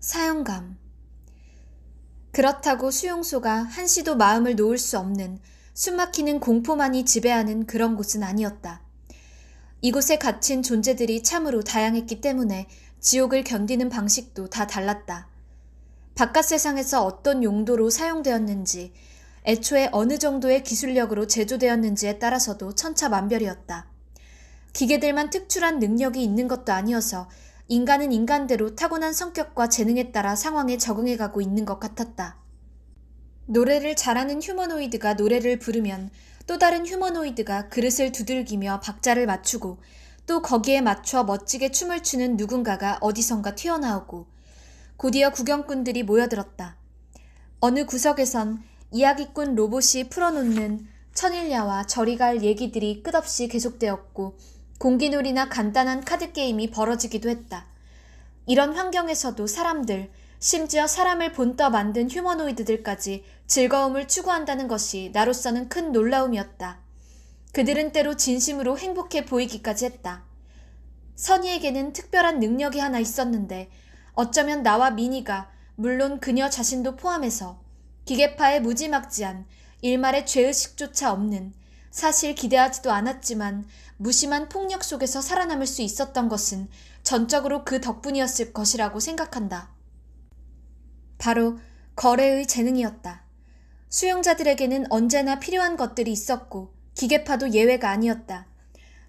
사형감. 그렇다고 수용소가 한시도 마음을 놓을 수 없는 숨막히는 공포만이 지배하는 그런 곳은 아니었다. 이곳에 갇힌 존재들이 참으로 다양했기 때문에 지옥을 견디는 방식도 다 달랐다. 바깥 세상에서 어떤 용도로 사용되었는지, 애초에 어느 정도의 기술력으로 제조되었는지에 따라서도 천차만별이었다. 기계들만 특출한 능력이 있는 것도 아니어서 인간은 인간대로 타고난 성격과 재능에 따라 상황에 적응해가고 있는 것 같았다. 노래를 잘하는 휴머노이드가 노래를 부르면 또 다른 휴머노이드가 그릇을 두들기며 박자를 맞추고 또 거기에 맞춰 멋지게 춤을 추는 누군가가 어디선가 튀어나오고 곧이어 구경꾼들이 모여들었다. 어느 구석에선 이야기꾼 로봇이 풀어놓는 천일야와 저리 갈 얘기들이 끝없이 계속되었고 공기놀이나 간단한 카드게임이 벌어지기도 했다. 이런 환경에서도 사람들, 심지어 사람을 본떠 만든 휴머노이드들까지 즐거움을 추구한다는 것이 나로서는 큰 놀라움이었다. 그들은 때로 진심으로 행복해 보이기까지 했다. 선희에게는 특별한 능력이 하나 있었는데 어쩌면 나와 미니가, 물론 그녀 자신도 포함해서 기계파의 무지막지한 일말의 죄의식조차 없는, 사실 기대하지도 않았지만 무심한 폭력 속에서 살아남을 수 있었던 것은 전적으로 그 덕분이었을 것이라고 생각한다. 바로 거래의 재능이었다. 수용자들에게는 언제나 필요한 것들이 있었고 기계파도 예외가 아니었다.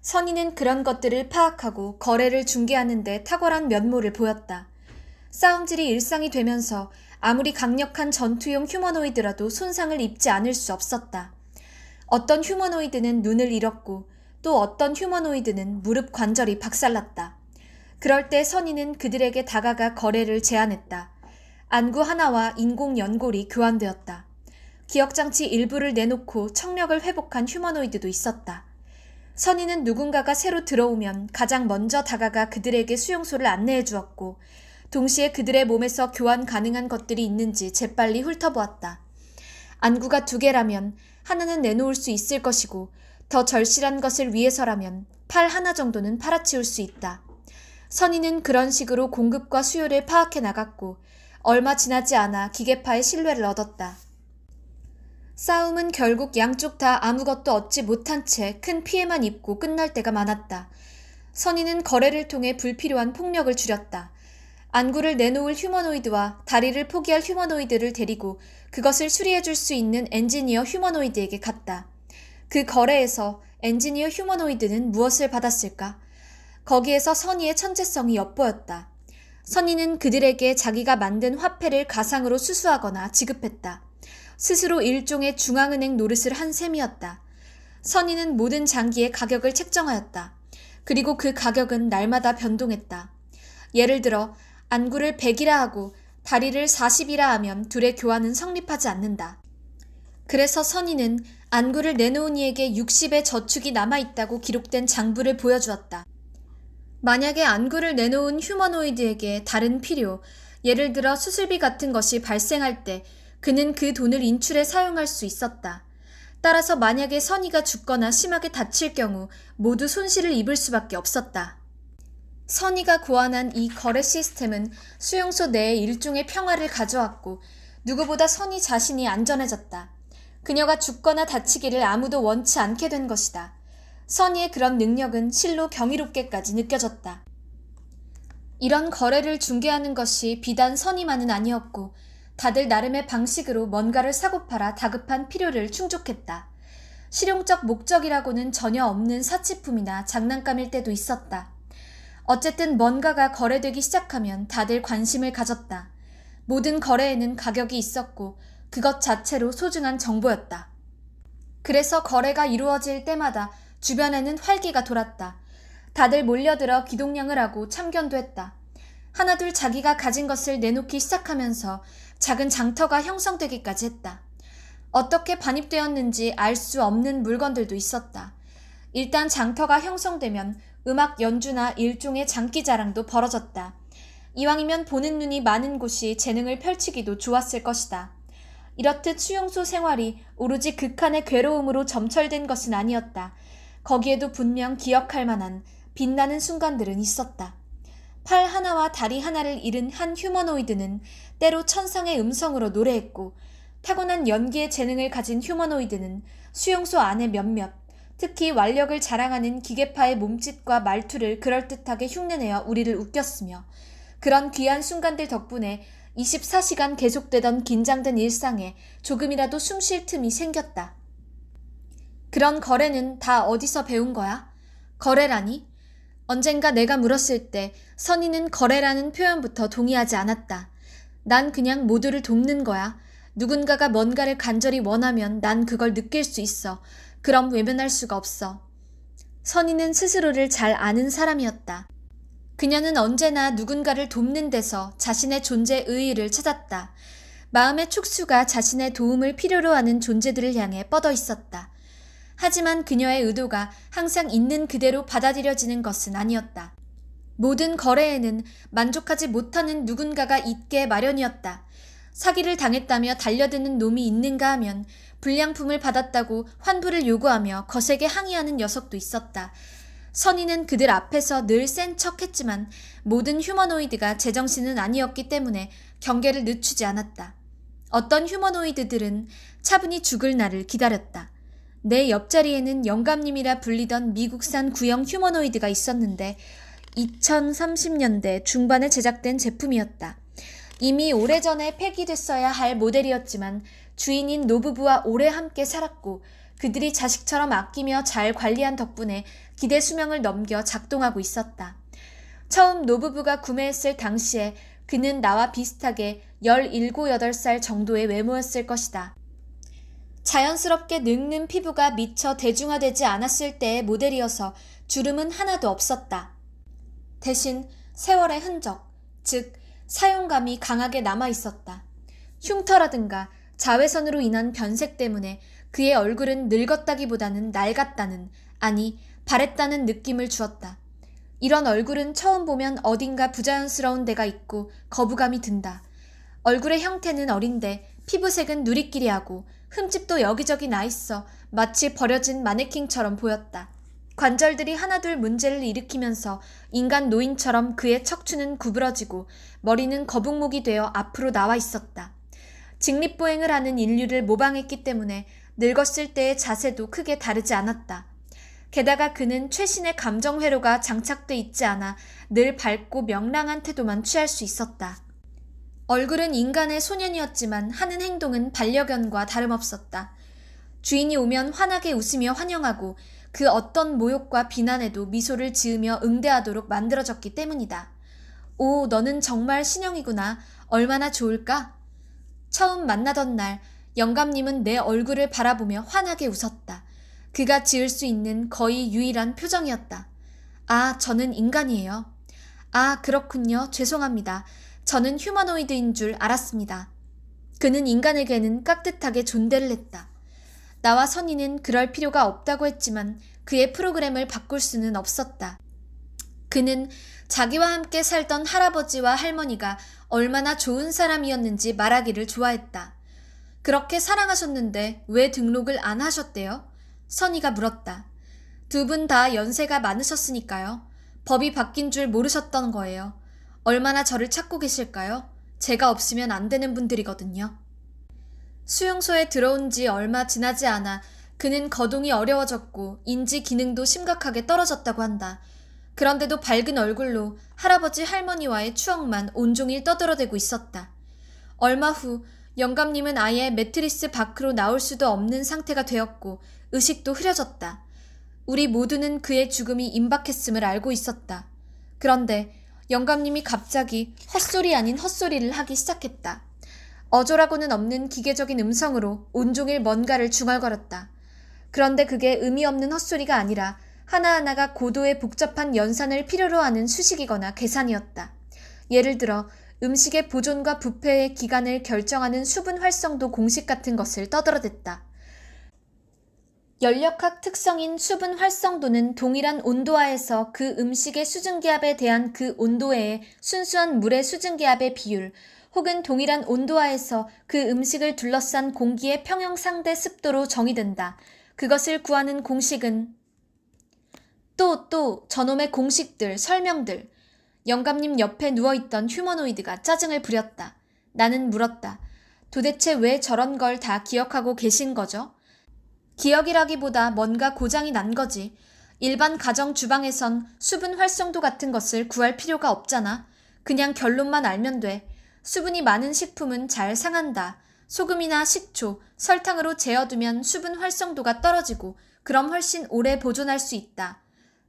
선의는 그런 것들을 파악하고 거래를 중개하는 데 탁월한 면모를 보였다. 싸움질이 일상이 되면서 아무리 강력한 전투용 휴머노이드라도 손상을 입지 않을 수 없었다. 어떤 휴머노이드는 눈을 잃었고 또 어떤 휴머노이드는 무릎 관절이 박살났다. 그럴 때 선의는 그들에게 다가가 거래를 제안했다. 안구 하나와 인공 연골이 교환되었다. 기억장치 일부를 내놓고 청력을 회복한 휴머노이드도 있었다. 선의는 누군가가 새로 들어오면 가장 먼저 다가가 그들에게 수용소를 안내해 주었고 동시에 그들의 몸에서 교환 가능한 것들이 있는지 재빨리 훑어보았다. 안구가 2개라면 하나는 내놓을 수 있을 것이고 더 절실한 것을 위해서라면 팔 하나 정도는 팔아치울 수 있다. 선의는 그런 식으로 공급과 수요를 파악해 나갔고 얼마 지나지 않아 기계파의 신뢰를 얻었다. 싸움은 결국 양쪽 다 아무것도 얻지 못한 채 큰 피해만 입고 끝날 때가 많았다. 선의는 거래를 통해 불필요한 폭력을 줄였다. 안구를 내놓을 휴머노이드와 다리를 포기할 휴머노이드를 데리고 그것을 수리해줄 수 있는 엔지니어 휴머노이드에게 갔다. 그 거래에서 엔지니어 휴머노이드는 무엇을 받았을까? 거기에서 선의의 천재성이 엿보였다. 선의는 그들에게 자기가 만든 화폐를 가상으로 수수하거나 지급했다. 스스로 일종의 중앙은행 노릇을 한 셈이었다. 선의는 모든 장기의 가격을 책정하였다. 그리고 그 가격은 날마다 변동했다. 예를 들어 안구를 100이라 하고 다리를 40이라 하면 둘의 교환은 성립하지 않는다. 그래서 선의는 안구를 내놓은 이에게 60의 저축이 남아있다고 기록된 장부를 보여주었다. 만약에 안구를 내놓은 휴머노이드에게 다른 필요, 예를 들어 수술비 같은 것이 발생할 때 그는 그 돈을 인출해 사용할 수 있었다. 따라서 만약에 선의가 죽거나 심하게 다칠 경우 모두 손실을 입을 수밖에 없었다. 선의가 고안한 이 거래 시스템은 수용소 내에 일종의 평화를 가져왔고 누구보다 선의 자신이 안전해졌다. 그녀가 죽거나 다치기를 아무도 원치 않게 된 것이다. 선의의 그런 능력은 실로 경이롭게까지 느껴졌다. 이런 거래를 중개하는 것이 비단 선의만은 아니었고 다들 나름의 방식으로 뭔가를 사고 팔아 다급한 필요를 충족했다. 실용적 목적이라고는 전혀 없는 사치품이나 장난감일 때도 있었다. 어쨌든 뭔가가 거래되기 시작하면 다들 관심을 가졌다. 모든 거래에는 가격이 있었고 그것 자체로 소중한 정보였다. 그래서 거래가 이루어질 때마다 주변에는 활기가 돌았다. 다들 몰려들어 기동량을 하고 참견도 했다. 하나둘 자기가 가진 것을 내놓기 시작하면서 작은 장터가 형성되기까지 했다. 어떻게 반입되었는지 알 수 없는 물건들도 있었다. 일단 장터가 형성되면 음악 연주나 일종의 장기자랑도 벌어졌다. 이왕이면 보는 눈이 많은 곳이 재능을 펼치기도 좋았을 것이다. 이렇듯 수용소 생활이 오로지 극한의 괴로움으로 점철된 것은 아니었다. 거기에도 분명 기억할 만한 빛나는 순간들은 있었다. 팔 하나와 다리 하나를 잃은 한 휴머노이드는 때로 천상의 음성으로 노래했고, 타고난 연기의 재능을 가진 휴머노이드는 수용소 안의 몇몇, 특히 완력을 자랑하는 기계파의 몸짓과 말투를 그럴듯하게 흉내내어 우리를 웃겼으며, 그런 귀한 순간들 덕분에 24시간 계속되던 긴장된 일상에 조금이라도 숨 쉴 틈이 생겼다. 그런 거래는 다 어디서 배운 거야? 거래라니? 언젠가 내가 물었을 때 선희는 거래라는 표현부터 동의하지 않았다. 난 그냥 모두를 돕는 거야. 누군가가 뭔가를 간절히 원하면 난 그걸 느낄 수 있어. 그럼 외면할 수가 없어. 선희는 스스로를 잘 아는 사람이었다. 그녀는 언제나 누군가를 돕는 데서 자신의 존재 의의를 찾았다. 마음의 촉수가 자신의 도움을 필요로 하는 존재들을 향해 뻗어 있었다. 하지만 그녀의 의도가 항상 있는 그대로 받아들여지는 것은 아니었다. 모든 거래에는 만족하지 못하는 누군가가 있게 마련이었다. 사기를 당했다며 달려드는 놈이 있는가 하면 불량품을 받았다고 환불을 요구하며 거세게 항의하는 녀석도 있었다. 선희는 그들 앞에서 늘 센 척했지만 모든 휴머노이드가 제정신은 아니었기 때문에 경계를 늦추지 않았다. 어떤 휴머노이드들은 차분히 죽을 날을 기다렸다. 내 옆자리에는 영감님이라 불리던 미국산 구형 휴머노이드가 있었는데 2030년대 중반에 제작된 제품이었다. 이미 오래전에 폐기됐어야 할 모델이었지만 주인인 노부부와 오래 함께 살았고 그들이 자식처럼 아끼며 잘 관리한 덕분에 기대 수명을 넘겨 작동하고 있었다. 처음 노부부가 구매했을 당시에 그는 나와 비슷하게 17, 8살 정도의 외모였을 것이다. 자연스럽게 늙는 피부가 미처 대중화되지 않았을 때의 모델이어서 주름은 하나도 없었다. 대신 세월의 흔적, 즉 사용감이 강하게 남아있었다. 흉터라든가 자외선으로 인한 변색 때문에 그의 얼굴은 늙었다기보다는 낡았다는, 아니 바랬다는 느낌을 주었다. 이런 얼굴은 처음 보면 어딘가 부자연스러운 데가 있고 거부감이 든다. 얼굴의 형태는 어린데 피부색은 누리끼리하고 흠집도 여기저기 나있어 마치 버려진 마네킹처럼 보였다. 관절들이 하나둘 문제를 일으키면서 인간 노인처럼 그의 척추는 구부러지고 머리는 거북목이 되어 앞으로 나와 있었다. 직립보행을 하는 인류를 모방했기 때문에 늙었을 때의 자세도 크게 다르지 않았다. 게다가 그는 최신의 감정회로가 장착돼 있지 않아 늘 밝고 명랑한 태도만 취할 수 있었다. 얼굴은 인간의 소년이었지만 하는 행동은 반려견과 다름없었다. 주인이 오면 환하게 웃으며 환영하고 그 어떤 모욕과 비난에도 미소를 지으며 응대하도록 만들어졌기 때문이다. 오, 너는 정말 신형이구나. 얼마나 좋을까? 처음 만나던 날 영감님은 내 얼굴을 바라보며 환하게 웃었다. 그가 지을 수 있는 거의 유일한 표정이었다. 아, 저는 인간이에요. 아, 그렇군요. 죄송합니다. 저는 휴머노이드인 줄 알았습니다. 그는 인간에게는 깍듯하게 존대를 했다. 나와 선희는 그럴 필요가 없다고 했지만 그의 프로그램을 바꿀 수는 없었다. 그는 자기와 함께 살던 할아버지와 할머니가 얼마나 좋은 사람이었는지 말하기를 좋아했다. 그렇게 사랑하셨는데 왜 등록을 안 하셨대요? 선희가 물었다. 두 분 다 연세가 많으셨으니까요. 법이 바뀐 줄 모르셨던 거예요. 얼마나 저를 찾고 계실까요? 제가 없으면 안 되는 분들이거든요. 수용소에 들어온 지 얼마 지나지 않아 그는 거동이 어려워졌고 인지 기능도 심각하게 떨어졌다고 한다. 그런데도 밝은 얼굴로 할아버지 할머니와의 추억만 온종일 떠들어대고 있었다. 얼마 후 영감님은 아예 매트리스 밖으로 나올 수도 없는 상태가 되었고 의식도 흐려졌다. 우리 모두는 그의 죽음이 임박했음을 알고 있었다. 그런데 영감님이 갑자기 헛소리 아닌 헛소리를 하기 시작했다. 어조라고는 없는 기계적인 음성으로 온종일 뭔가를 중얼거렸다. 그런데 그게 의미 없는 헛소리가 아니라 하나하나가 고도의 복잡한 연산을 필요로 하는 수식이거나 계산이었다. 예를 들어 음식의 보존과 부패의 기간을 결정하는 수분 활성도 공식 같은 것을 떠들어댔다. 연력학 특성인 수분 활성도는 동일한 온도하에서 그 음식의 수증기압에 대한 그 온도의 순수한 물의 수증기압의 비율, 혹은 동일한 온도하에서 그 음식을 둘러싼 공기의 평형상대 습도로 정의된다. 그것을 구하는 공식은 또 저놈의 공식들, 설명들. 영감님 옆에 누워있던 휴머노이드가 짜증을 부렸다. 나는 물었다. 도대체 왜 저런 걸 다 기억하고 계신 거죠? 기억이라기보다 뭔가 고장이 난 거지. 일반 가정 주방에선 수분 활성도 같은 것을 구할 필요가 없잖아. 그냥 결론만 알면 돼. 수분이 많은 식품은 잘 상한다. 소금이나 식초, 설탕으로 재워두면 수분 활성도가 떨어지고 그럼 훨씬 오래 보존할 수 있다.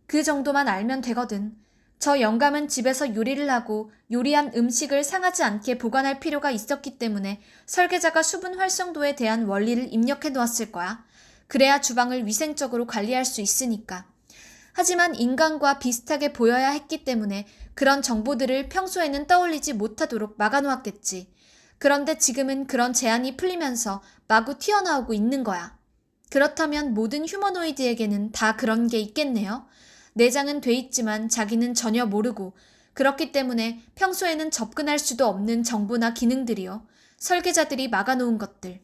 그 정도만 알면 되거든. 저 영감은 집에서 요리를 하고 요리한 음식을 상하지 않게 보관할 필요가 있었기 때문에 설계자가 수분 활성도에 대한 원리를 입력해 놓았을 거야. 그래야 주방을 위생적으로 관리할 수 있으니까. 하지만 인간과 비슷하게 보여야 했기 때문에 그런 정보들을 평소에는 떠올리지 못하도록 막아놓았겠지. 그런데 지금은 그런 제한이 풀리면서 마구 튀어나오고 있는 거야. 그렇다면 모든 휴머노이드에게는 다 그런 게 있겠네요. 내장은 돼 있지만 자기는 전혀 모르고, 그렇기 때문에 평소에는 접근할 수도 없는 정보나 기능들이요. 설계자들이 막아놓은 것들.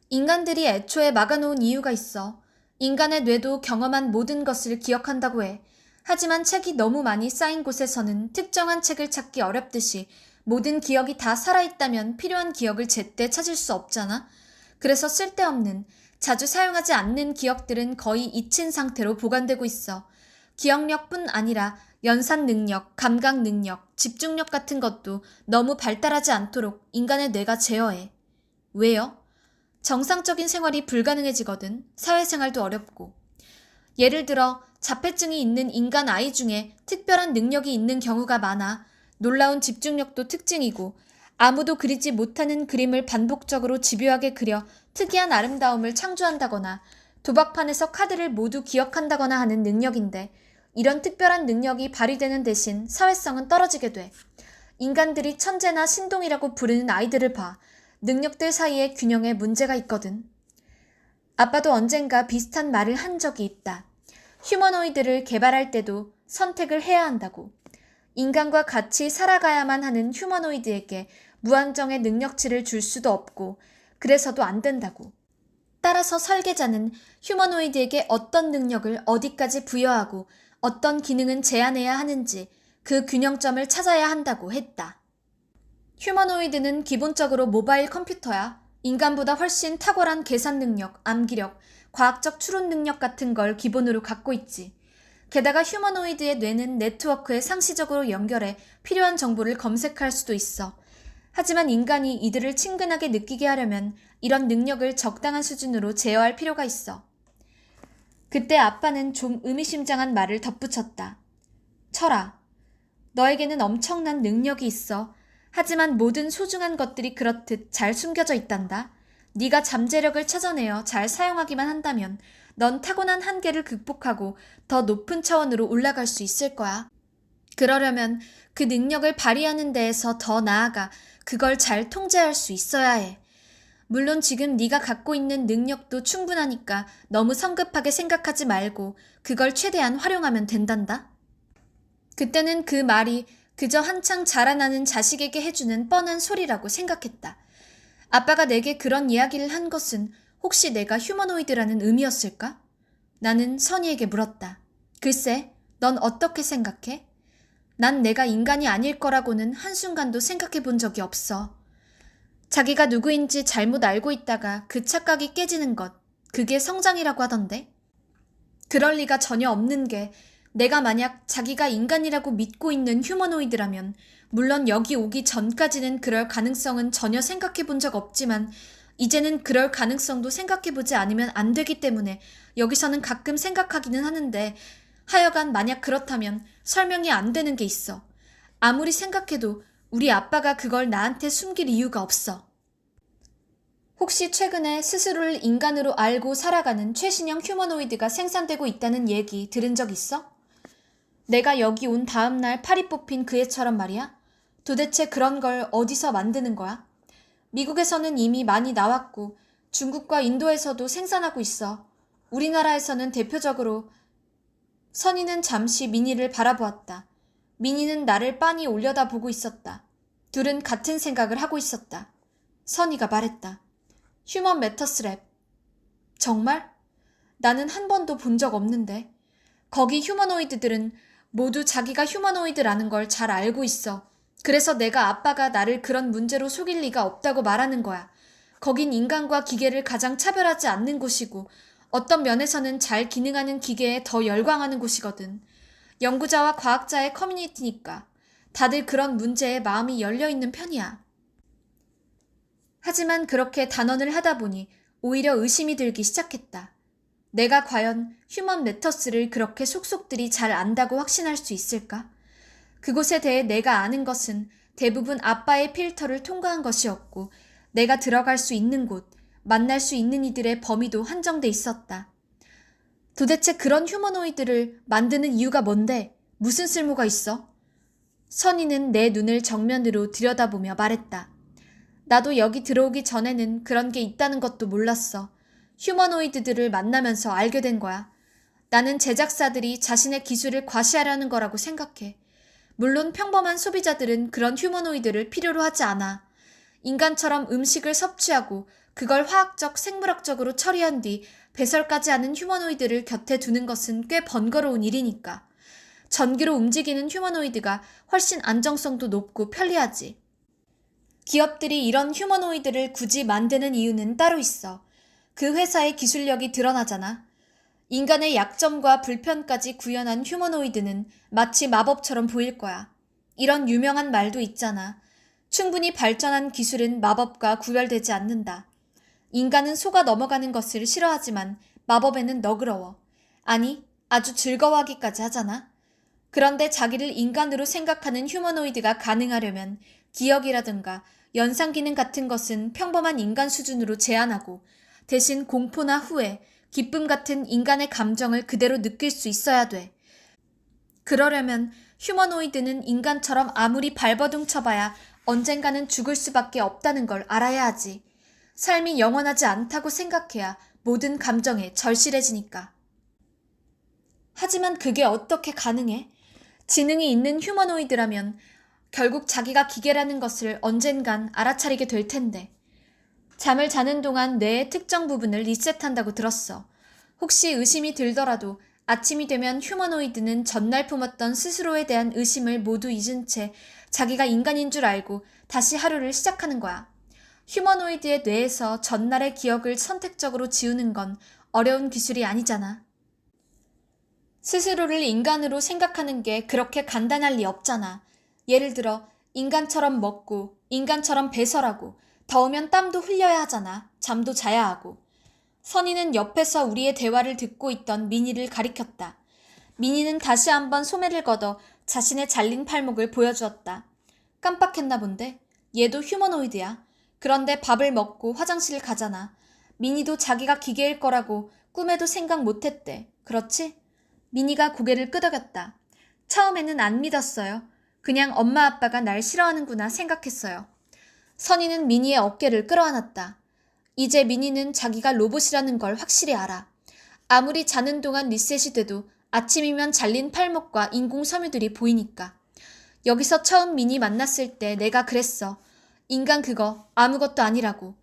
인간들이 애초에 막아놓은 이유가 있어. 인간의 뇌도 경험한 모든 것을 기억한다고 해. 하지만 책이 너무 많이 쌓인 곳에서는 특정한 책을 찾기 어렵듯이 모든 기억이 다 살아있다면 필요한 기억을 제때 찾을 수 없잖아. 그래서 쓸데없는, 자주 사용하지 않는 기억들은 거의 잊힌 상태로 보관되고 있어. 기억력뿐 아니라 연산 능력, 감각 능력, 집중력 같은 것도 너무 발달하지 않도록 인간의 뇌가 제어해. 왜요? 정상적인 생활이 불가능해지거든. 사회생활도 어렵고. 예를 들어 자폐증이 있는 인간 아이 중에 특별한 능력이 있는 경우가 많아. 놀라운 집중력도 특징이고, 아무도 그리지 못하는 그림을 반복적으로 집요하게 그려 특이한 아름다움을 창조한다거나 도박판에서 카드를 모두 기억한다거나 하는 능력인데, 이런 특별한 능력이 발휘되는 대신 사회성은 떨어지게 돼. 인간들이 천재나 신동이라고 부르는 아이들을 봐. 능력들 사이의 균형에 문제가 있거든. 아빠도 언젠가 비슷한 말을 한 적이 있다. 휴머노이드를 개발할 때도 선택을 해야 한다고. 인간과 같이 살아가야만 하는 휴머노이드에게 무한정의 능력치를 줄 수도 없고, 그래서도 안 된다고. 따라서 설계자는 휴머노이드에게 어떤 능력을 어디까지 부여하고 어떤 기능은 제한해야 하는지 그 균형점을 찾아야 한다고 했다. 휴머노이드는 기본적으로 모바일 컴퓨터야. 인간보다 훨씬 탁월한 계산 능력, 암기력, 과학적 추론 능력 같은 걸 기본으로 갖고 있지. 게다가 휴머노이드의 뇌는 네트워크에 상시적으로 연결해 필요한 정보를 검색할 수도 있어. 하지만 인간이 이들을 친근하게 느끼게 하려면 이런 능력을 적당한 수준으로 제어할 필요가 있어. 그때 아빠는 좀 의미심장한 말을 덧붙였다. 철아, 너에게는 엄청난 능력이 있어. 하지만 모든 소중한 것들이 그렇듯 잘 숨겨져 있단다. 네가 잠재력을 찾아내어 잘 사용하기만 한다면 넌 타고난 한계를 극복하고 더 높은 차원으로 올라갈 수 있을 거야. 그러려면 그 능력을 발휘하는 데에서 더 나아가 그걸 잘 통제할 수 있어야 해. 물론 지금 네가 갖고 있는 능력도 충분하니까 너무 성급하게 생각하지 말고 그걸 최대한 활용하면 된단다. 그때는 그 말이 그저 한창 자라나는 자식에게 해주는 뻔한 소리라고 생각했다. 아빠가 내게 그런 이야기를 한 것은 혹시 내가 휴머노이드라는 의미였을까? 나는 선희에게 물었다. 글쎄, 넌 어떻게 생각해? 난 내가 인간이 아닐 거라고는 한순간도 생각해 본 적이 없어. 자기가 누구인지 잘못 알고 있다가 그 착각이 깨지는 것, 그게 성장이라고 하던데? 그럴 리가 전혀 없는 게, 내가 만약 자기가 인간이라고 믿고 있는 휴머노이드라면, 물론 여기 오기 전까지는 그럴 가능성은 전혀 생각해 본 적 없지만 이제는 그럴 가능성도 생각해 보지 않으면 안 되기 때문에 여기서는 가끔 생각하기는 하는데, 하여간 만약 그렇다면 설명이 안 되는 게 있어. 아무리 생각해도 우리 아빠가 그걸 나한테 숨길 이유가 없어. 혹시 최근에 스스로를 인간으로 알고 살아가는 최신형 휴머노이드가 생산되고 있다는 얘기 들은 적 있어? 내가 여기 온 다음 날 팔이 뽑힌 그 애처럼 말이야. 도대체 그런 걸 어디서 만드는 거야? 미국에서는 이미 많이 나왔고 중국과 인도에서도 생산하고 있어. 우리나라에서는 대표적으로. 선희는 잠시 미니를 바라보았다. 미니는 나를 빤히 올려다보고 있었다. 둘은 같은 생각을 하고 있었다. 선희가 말했다. 휴먼 매터스 랩. 정말? 나는 한 번도 본 적 없는데. 거기 휴머노이드들은 모두 자기가 휴머노이드라는 걸 잘 알고 있어. 그래서 내가 아빠가 나를 그런 문제로 속일 리가 없다고 말하는 거야. 거긴 인간과 기계를 가장 차별하지 않는 곳이고 어떤 면에서는 잘 기능하는 기계에 더 열광하는 곳이거든. 연구자와 과학자의 커뮤니티니까 다들 그런 문제에 마음이 열려있는 편이야. 하지만 그렇게 단언을 하다 보니 오히려 의심이 들기 시작했다. 내가 과연 휴먼 매터스를 그렇게 속속들이 잘 안다고 확신할 수 있을까? 그곳에 대해 내가 아는 것은 대부분 아빠의 필터를 통과한 것이었고 내가 들어갈 수 있는 곳, 만날 수 있는 이들의 범위도 한정돼 있었다. 도대체 그런 휴머노이드를 만드는 이유가 뭔데? 무슨 쓸모가 있어? 선희는 내 눈을 정면으로 들여다보며 말했다. 나도 여기 들어오기 전에는 그런 게 있다는 것도 몰랐어. 휴머노이드들을 만나면서 알게 된 거야. 나는 제작사들이 자신의 기술을 과시하려는 거라고 생각해. 물론 평범한 소비자들은 그런 휴머노이드를 필요로 하지 않아. 인간처럼 음식을 섭취하고 그걸 화학적, 생물학적으로 처리한 뒤 배설까지 하는 휴머노이드를 곁에 두는 것은 꽤 번거로운 일이니까. 전기로 움직이는 휴머노이드가 훨씬 안정성도 높고 편리하지. 기업들이 이런 휴머노이드를 굳이 만드는 이유는 따로 있어. 그 회사의 기술력이 드러나잖아. 인간의 약점과 불편까지 구현한 휴머노이드는 마치 마법처럼 보일 거야. 이런 유명한 말도 있잖아. 충분히 발전한 기술은 마법과 구별되지 않는다. 인간은 속아 넘어가는 것을 싫어하지만 마법에는 너그러워. 아니, 아주 즐거워하기까지 하잖아. 그런데 자기를 인간으로 생각하는 휴머노이드가 가능하려면 기억이라든가 연상기능 같은 것은 평범한 인간 수준으로 제한하고 대신 공포나 후회, 기쁨 같은 인간의 감정을 그대로 느낄 수 있어야 돼. 그러려면 휴머노이드는 인간처럼 아무리 발버둥 쳐봐야 언젠가는 죽을 수밖에 없다는 걸 알아야 하지. 삶이 영원하지 않다고 생각해야 모든 감정에 절실해지니까. 하지만 그게 어떻게 가능해? 지능이 있는 휴머노이드라면 결국 자기가 기계라는 것을 언젠간 알아차리게 될 텐데. 잠을 자는 동안 뇌의 특정 부분을 리셋한다고 들었어. 혹시 의심이 들더라도 아침이 되면 휴머노이드는 전날 품었던 스스로에 대한 의심을 모두 잊은 채 자기가 인간인 줄 알고 다시 하루를 시작하는 거야. 휴머노이드의 뇌에서 전날의 기억을 선택적으로 지우는 건 어려운 기술이 아니잖아. 스스로를 인간으로 생각하는 게 그렇게 간단할 리 없잖아. 예를 들어 인간처럼 먹고 인간처럼 배설하고 더우면 땀도 흘려야 하잖아. 잠도 자야 하고. 선희는 옆에서 우리의 대화를 듣고 있던 미니를 가리켰다. 미니는 다시 한번 소매를 걷어 자신의 잘린 팔목을 보여주었다. 깜빡했나 본데? 얘도 휴머노이드야. 그런데 밥을 먹고 화장실 가잖아. 미니도 자기가 기계일 거라고 꿈에도 생각 못했대. 그렇지? 미니가 고개를 끄덕였다. 처음에는 안 믿었어요. 그냥 엄마 아빠가 날 싫어하는구나 생각했어요. 선희는 미니의 어깨를 끌어안았다. 이제 미니는 자기가 로봇이라는 걸 확실히 알아. 아무리 자는 동안 리셋이 돼도 아침이면 잘린 팔목과 인공 섬유들이 보이니까. 여기서 처음 미니 만났을 때 내가 그랬어. 인간 그거 아무것도 아니라고.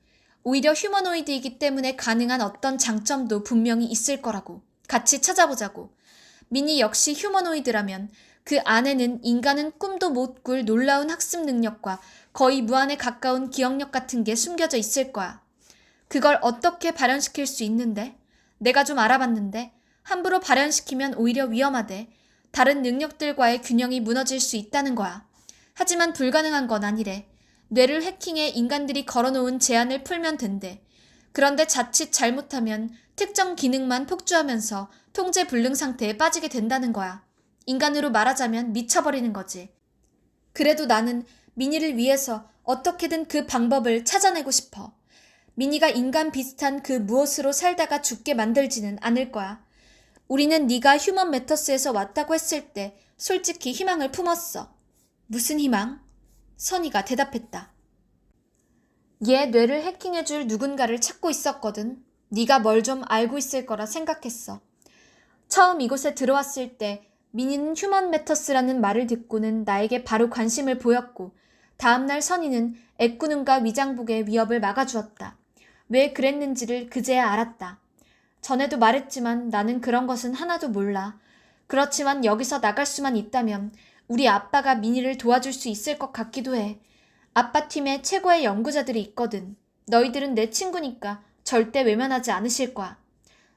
오히려 휴머노이드이기 때문에 가능한 어떤 장점도 분명히 있을 거라고. 같이 찾아보자고. 미니 역시 휴머노이드라면 그 안에는 인간은 꿈도 못 꿀 놀라운 학습 능력과 거의 무한에 가까운 기억력 같은 게 숨겨져 있을 거야. 그걸 어떻게 발현시킬 수 있는데? 내가 좀 알아봤는데 함부로 발현시키면 오히려 위험하대. 다른 능력들과의 균형이 무너질 수 있다는 거야. 하지만 불가능한 건 아니래. 뇌를 해킹해 인간들이 걸어놓은 제한을 풀면 된대. 그런데 자칫 잘못하면 특정 기능만 폭주하면서 통제 불능 상태에 빠지게 된다는 거야. 인간으로 말하자면 미쳐버리는 거지. 그래도 나는 미니를 위해서 어떻게든 그 방법을 찾아내고 싶어. 미니가 인간 비슷한 그 무엇으로 살다가 죽게 만들지는 않을 거야. 우리는 네가 휴먼 매터스에서 왔다고 했을 때 솔직히 희망을 품었어. 무슨 희망? 선희가 대답했다. 얘 뇌를 해킹해줄 누군가를 찾고 있었거든. 네가 뭘 좀 알고 있을 거라 생각했어. 처음 이곳에 들어왔을 때 미니는 휴먼 매터스라는 말을 듣고는 나에게 바로 관심을 보였고 다음날 선희는 애꾸눈과 위장복의 위협을 막아주었다. 왜 그랬는지를 그제야 알았다. 전에도 말했지만 나는 그런 것은 하나도 몰라. 그렇지만 여기서 나갈 수만 있다면 우리 아빠가 민희를 도와줄 수 있을 것 같기도 해. 아빠 팀에 최고의 연구자들이 있거든. 너희들은 내 친구니까 절대 외면하지 않으실 거야.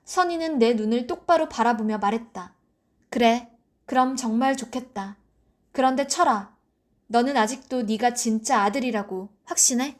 선희는 내 눈을 똑바로 바라보며 말했다. 그래, 그럼 정말 좋겠다. 그런데 철아, 너는 아직도 네가 진짜 아들이라고 확신해?